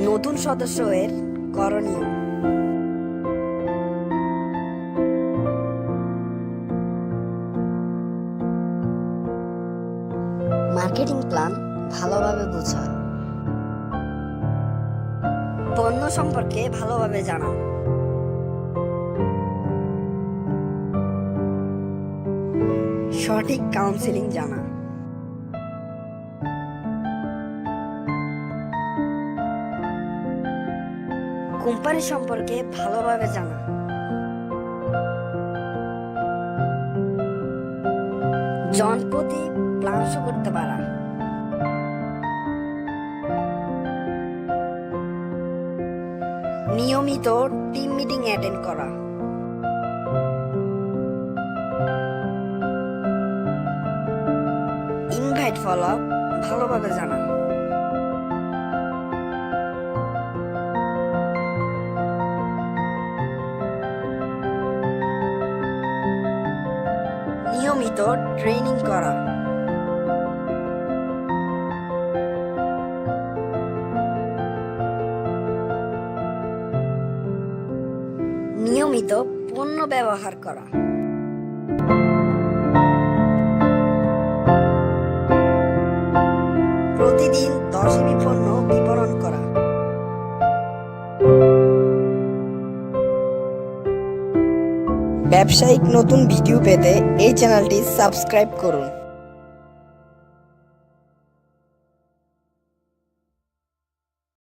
নতুন সদস্যের করণীয়। মার্কেটিং প্ল্যান ভালোভাবে বোঝা, পণ্য সম্পর্কে ভালোভাবে জানা, সঠিক কাউন্সেলিং জানা, কোম্পানি সম্পর্কে ভালোভাবে জানা, জনপ্রতি প্ল্যান শো করতে পারা, নিয়মিত টিম মিটিং অ্যাটেন্ড করা, ইনভাইট ফলো আপ ভালোভাবে জানা, নিয়মিত ট্রেনিং করা, নিয়মিত পণ্য ব্যবহার করা, প্রতিদিন 10 এমবি পণ্য বিতরণ করা। ব্যবসায়িক নতুন ভিডিও পেতে এই চ্যানেলটি সাবস্ক্রাইব করুন।